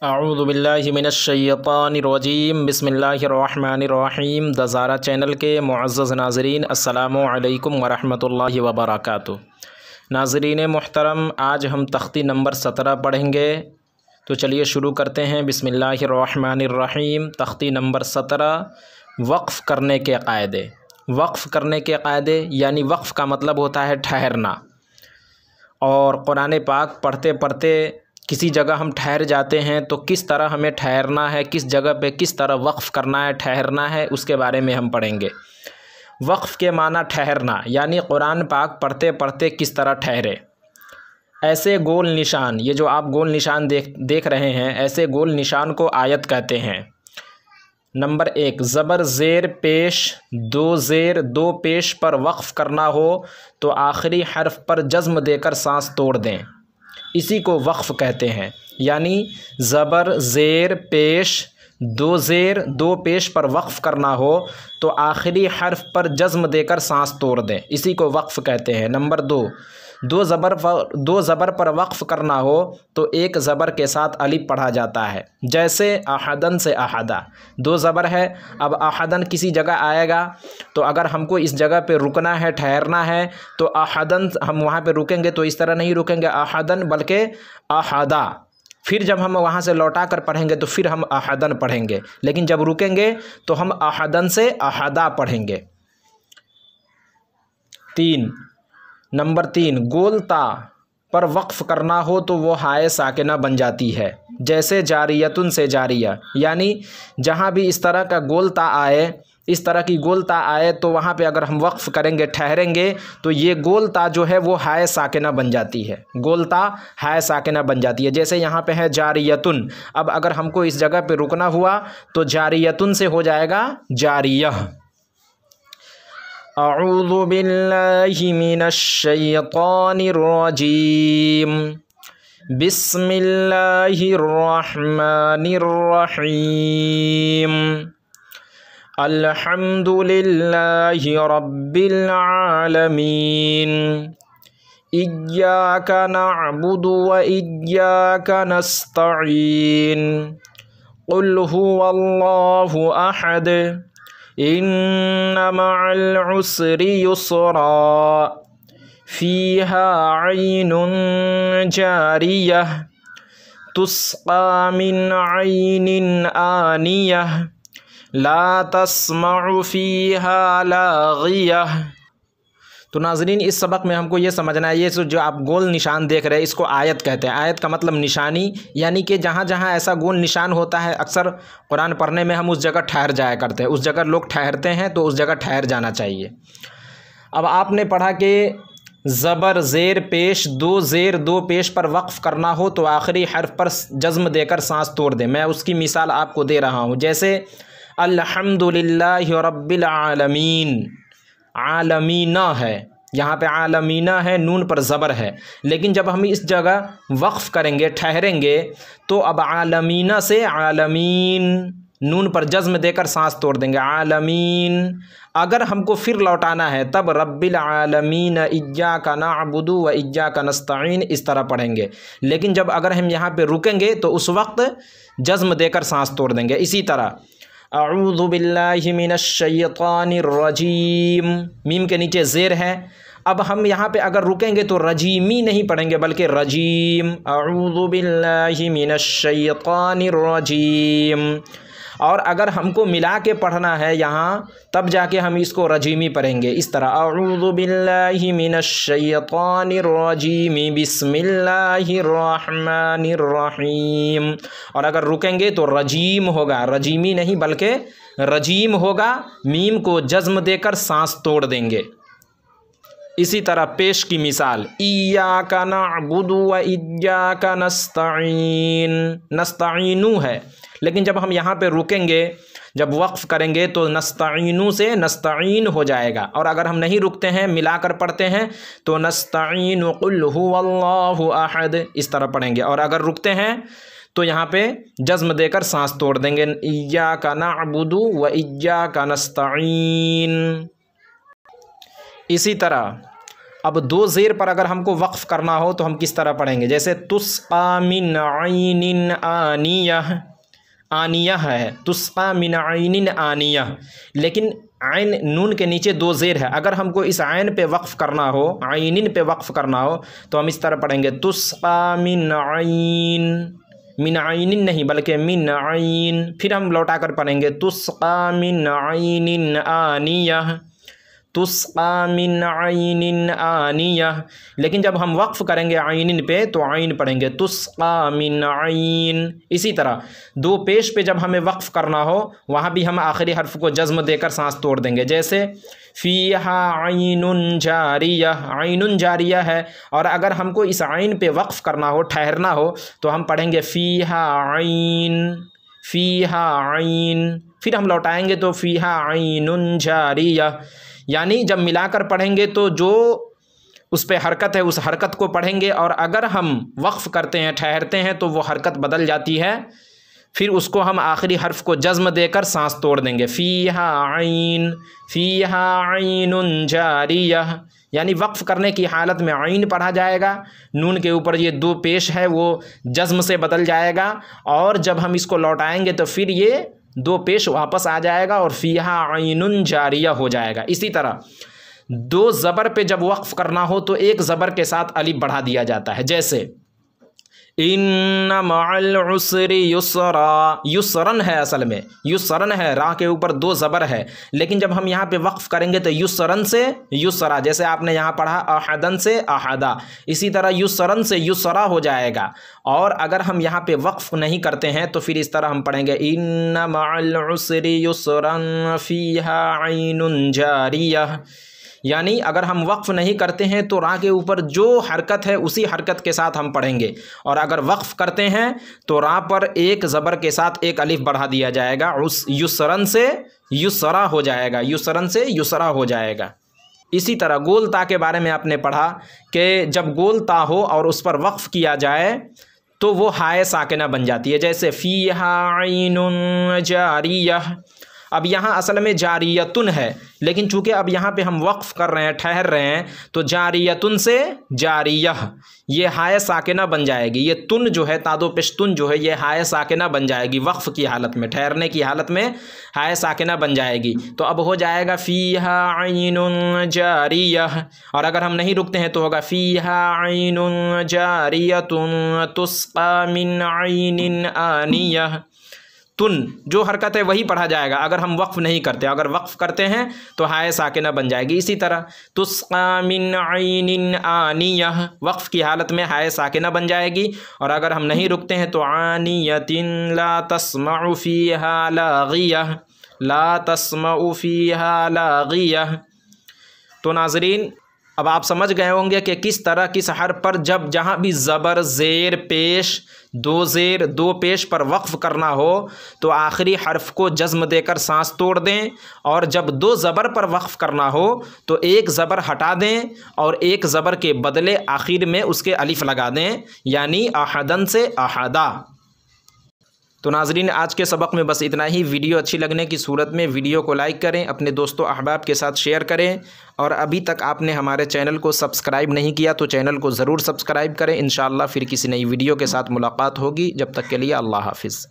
अऊज़ु बिल्लाहि मिनश्शैतानिर्रजीम बिस्मिल्लाहिर्रहमानिर्रहीम। The Zaara channel के मुअज़्ज़ज़ नाज़रीन, अस्सलामु अलैकुम वरहमतुल्लाहि वबरकातुहू। नाज़रीन मोहतरम, आज हम तख्ती नंबर 17 पढ़ेंगे, तो चलिए शुरू करते हैं। बिस्मिल्लाहिर्रहमानिर्रहीम। तख्ती नंबर 17, वक्फ़ करने के क़ायदे। वक्फ़ करने के क़ायदे यानी वक्फ़ का मतलब होता है ठहरना। और कुरान पाक पढ़ते पढ़ते किसी जगह हम ठहर जाते हैं तो किस तरह हमें ठहरना है, किस जगह पे किस तरह वक्फ़ करना है, ठहरना है, उसके बारे में हम पढ़ेंगे। वक्फ़ के माना ठहरना, यानी कुरान पाक पढ़ते पढ़ते किस तरह ठहरे। ऐसे गोल निशान, ये जो आप गोल निशान देख रहे हैं, ऐसे गोल निशान को आयत कहते हैं। नंबर 1, ज़बर ज़ेर पेश दो ज़ेर दो पेश पर वक्फ़ करना हो तो आखिरी हर्फ पर जज़्म देकर सांस तोड़ दें, इसी को वक्फ़ कहते हैं। यानी ज़बर ज़ेर पेश दो ज़ेर दो पेश पर वक्फ़ करना हो तो आखिरी हर्फ पर जज़्म देकर सांस तोड़ दें, इसी को वक्फ़ कहते हैं। नंबर 2, दो ज़बर पर वक्फ़ करना हो तो एक ज़बर के साथ अलिफ पढ़ा जाता है, जैसे अहदन से अहदा। दो ज़बर है, अब अहदन किसी जगह आएगा तो अगर हमको इस जगह पे रुकना है, ठहरना है, तो अहदन हम वहाँ पे रुकेंगे तो इस तरह नहीं रुकेंगे अहदन, बल्कि अहदा। फिर जब हम वहाँ से लौटा कर पढ़ेंगे तो फिर हम अहदन पढ़ेंगे, लेकिन जब रुकेंगे तो हम अहदन से अहदा पढ़ेंगे। नंबर 3, गोल ता पर वक्फ़ करना हो तो वो हाय साकिना बन जाती है, जैसे जारियतुन से जारिया। यानी जहाँ भी इस तरह का गोल ता आए, इस तरह की गोल ता आए, तो वहाँ पे अगर हम वक्फ़ करेंगे, ठहरेंगे, तो ये गोल ता जो है वो हाय साकिना बन जाती है। गोल ता हाय साकिना बन जाती है। जैसे यहाँ पे है जारियतुन, अब अगर हमको इस जगह पे रुकना हुआ तो जारियतुन से हो जाएगा जारियह। अऊज़ु बिल्लाहि मिनश्शैतानिर्रजीम बिस्मिल्लाहिर्रहमानिर्रहीम। अल्हम्दुलिल्लाहि रब्बिल आलमीन। इय्याका नअबुदु व इय्याका नस्तईन। क़ुल हुवल्लाहु अहद। इन्ना मअल उसरि युसरा। फ़ीहा ऐनुन जारियह। तुस्क़ा मिन ऐनिन आनियह। ला तस्मउ फ़ीहा लाग़ियह। तो नाज़रीन, इस सबक में हमको ये समझना है, ये जो आप गोल निशान देख रहे हैं इसको आयत कहते हैं। आयत का मतलब निशानी, यानी कि जहाँ जहाँ ऐसा गोल निशान होता है, अक्सर कुरान पढ़ने में हम उस जगह ठहर जाया करते हैं। उस जगह लोग ठहरते हैं तो उस जगह ठहर जाना चाहिए। अब आपने पढ़ा कि ज़बर ज़ेर पेश दो ज़ेर दो पेश पर वक्फ़ करना हो तो आखिरी हर्फ पर जज़्म देकर सांस तोड़ दें। मैं उसकी मिसाल आपको दे रहा हूँ, जैसे अल्हम्दुलिल्लाहि रब्बिल आलमीन। आलमीना है, यहाँ पे आलमीना है, नून पर ज़बर है, लेकिन जब हम इस जगह वक्फ़ करेंगे, ठहरेंगे, तो अब आलमीना से आलमीन, नून पर जज़्म देकर सांस तोड़ देंगे, आलमीन। अगर हमको फिर लौटाना है तब रब्बिल आलमीन इय्याका नअबुदु व इय्याका नस्तईन, इस तरह पढ़ेंगे। लेकिन जब अगर हम यहाँ पे रुकेंगे तो उस वक्त जज़्म देकर सांस तोड़ देंगे। इसी तरह अऊज़ु बिल्लाहि मिनश्शैतानिर्रजीम, मीम के नीचे ज़ेर है। अब हम यहाँ पे अगर रुकेंगे तो रजीमी नहीं पढ़ेंगे, बल्कि रजीम। अऊज़ु बिल्लाहि मिनश्शैतानिर्रजीम। और अगर हमको मिला के पढ़ना है यहाँ, तब जाके हम इसको रजीमी पढ़ेंगे, इस तरह अऊज़ु बिल्लाहि मिनश्शैतानिर्रजीम बिस्मिल्लाहिर्रहमानिर्रहीम। और अगर रुकेंगे तो रजीम होगा, रजीमी नहीं बल्कि रजीम होगा। मीम को जज़्म देकर सांस तोड़ देंगे। इसी तरह पेश की मिसाल, इय्याका नअबुदु व इय्याका नस्तईन। नस्तईनु है, लेकिन जब हम यहाँ पे रुकेंगे, जब वक्फ़ करेंगे तो नस्तईनु से नस्तईन हो जाएगा। और अगर हम नहीं रुकते हैं, मिलाकर पढ़ते हैं, तो नस्तईनु क़ुल हुवल्लाहु अहद, इस तरह पढ़ेंगे। और अगर रुकते हैं तो यहाँ पे जज़्म देकर सांस तोड़ देंगे, इय्याका नअबुदु व इय्याका नस्तईन। इसी तरह अब दो ज़ेर पर अगर हमको वक्फ़ करना हो तो हम किस तरह पढ़ेंगे, जैसे तुस्क़ा मिन ऐनिन आनियह, आनियह है, तुस्क़ा मिन ऐनिन आनियह, लेकिन ऐन नून के नीचे दो ज़ेर है। अगर हमको इस ऐन पे वक्फ़ करना हो, ऐनिन पे वक्फ़ करना हो तो हम इस तरह पढ़ेंगे तुस्क़ा मिन ऐन, मिन ऐनिन नहीं बल्कि मिन ऐन। फिर हम लौटा कर पढ़ेंगे तुस्क़ा मिन ऐनिन आनियह, तुस्क़ा मिन ऐनिन आनियह। लेकिन जब हम वक्फ़ करेंगे ऐनिन पे तो ऐन पढ़ेंगे तुस्क़ा मिन ऐन। इसी तरह दो पेश पे जब हमें वक्फ़ करना हो वहाँ भी हम आखिरी हर्फ को जज़्म देकर सांस तोड़ देंगे, जैसे फ़ीहा ऐनुन जारियह, ऐनुन जारियह है, और अगर हमको इस ऐन पे वक्फ़ करना हो, ठहरना हो, तो हम पढ़ेंगे फ़ीहा ऐन, फ़ीहा ऐन। फिर हम लौटाएंगे तो फ़ीहा ऐनुन जारियह, यानी जब मिलाकर पढ़ेंगे तो जो उस पर हरकत है उस हरकत को पढ़ेंगे, और अगर हम वक्फ़ करते हैं, ठहरते हैं, तो वो हरकत बदल जाती है, फिर उसको हम आखिरी हर्फ को जज़्म देकर सांस तोड़ देंगे। फ़ीहा ऐन, फ़ीहा ऐनुन जारियह, यानी वक्फ़ करने की हालत में ऐन पढ़ा जाएगा, नून के ऊपर ये दो पेश है वो जज़्म से बदल जाएगा, और जब हम इसको लौटाएंगे तो फिर ये दो पेश वापस आ जाएगा और फ़ीहा ऐनुन जारिया हो जाएगा। इसी तरह दो ज़बर पे जब वक्फ़ करना हो तो एक ज़बर के साथ अलिफ बढ़ा दिया जाता है, जैसे इन्ना मअल उसरि युसरा, युसरन है, असल में युसरन है, रा के ऊपर दो ज़बर है, लेकिन जब हम यहाँ पे वक्फ़ करेंगे तो युसरन से युसरा, जैसे आपने यहाँ पढ़ा अहदन से अहदा, इसी तरह युसरन से युसरा हो जाएगा। और अगर हम यहाँ पे वक्फ़ नहीं करते हैं तो फिर इस तरह हम पढ़ेंगे इन्ना मअल उसरि युसरन फ़ीहा ऐनुन जारियह, यानी अगर हम वक्फ़ नहीं करते हैं तो रा के ऊपर जो हरकत है उसी हरकत के साथ हम पढ़ेंगे, और अगर वक्फ़ करते हैं तो रा पर एक ज़बर के साथ एक अलिफ बढ़ा दिया जाएगा, उस युसरन से युसरा हो जाएगा, युसरन से युसरा हो जाएगा। इसी तरह गोल ता के बारे में आपने पढ़ा कि जब गोल ता हो और उस पर वक्फ़ किया जाए तो वो हाय साकिना बन जाती है, जैसे फ़ीहा ऐनुन जारियह। अब यहाँ असल में जारियतुन है, लेकिन चूँकि अब यहाँ पे हम वक्फ़ कर रहे हैं, ठहर रहे हैं, तो जारियतुन से जारियह, ये हाय साकिना बन जाएगी। ये तुन जो है, तादो पेशतुन जो है, ये हाय साकिना बन जाएगी वक्फ़ की हालत में, ठहरने की हालत में हाय साकिना बन जाएगी। तो अब हो जाएगा फ़ीहा ऐनुन जारियह, और अगर हम नहीं रुकते हैं तो होगा फ़ीहा ऐनुन जारियतुन तुस्क़ा मिन ऐनिन आनियह। तुन जो हरकत है वही पढ़ा जाएगा अगर हम वक्फ़ नहीं करते, अगर वक्फ़ करते हैं तो हाय साकिना बन जाएगी। इसी तरह तुस्क़ा मिन ऐनिन आनियह, वक्फ़ की हालत में हाय साकिना बन जाएगी, और अगर हम नहीं रुकते हैं तो आनियतिन ला तस्मउ फ़ीहा लाग़ियह, ला तस्मउ फ़ीहा लाग़ियह। तो नाज़रीन अब आप समझ गए होंगे कि किस तरह किस हर्फ पर जब जहाँ भी ज़बर ज़ेर पेश, दो ज़ेर दो पेश पर वक्फ़ करना हो तो आखिरी हर्फ को जज़्म देकर सांस तोड़ दें, और जब दो ज़बर पर वक्फ़ करना हो तो एक ज़बर हटा दें और एक ज़बर के बदले आखिर में उसके अलिफ लगा दें, यानी अहदन से अहदा। तो नाज़रीन आज के सबक में बस इतना ही। वीडियो अच्छी लगने की सूरत में वीडियो को लाइक करें, अपने दोस्तों अहबाब के साथ शेयर करें, और अभी तक आपने हमारे चैनल को सब्सक्राइब नहीं किया तो चैनल को ज़रूर सब्सक्राइब करें। इंशाअल्लाह फिर किसी नई वीडियो के साथ मुलाकात होगी। जब तक के लिए अल्लाह हाफ़िज़।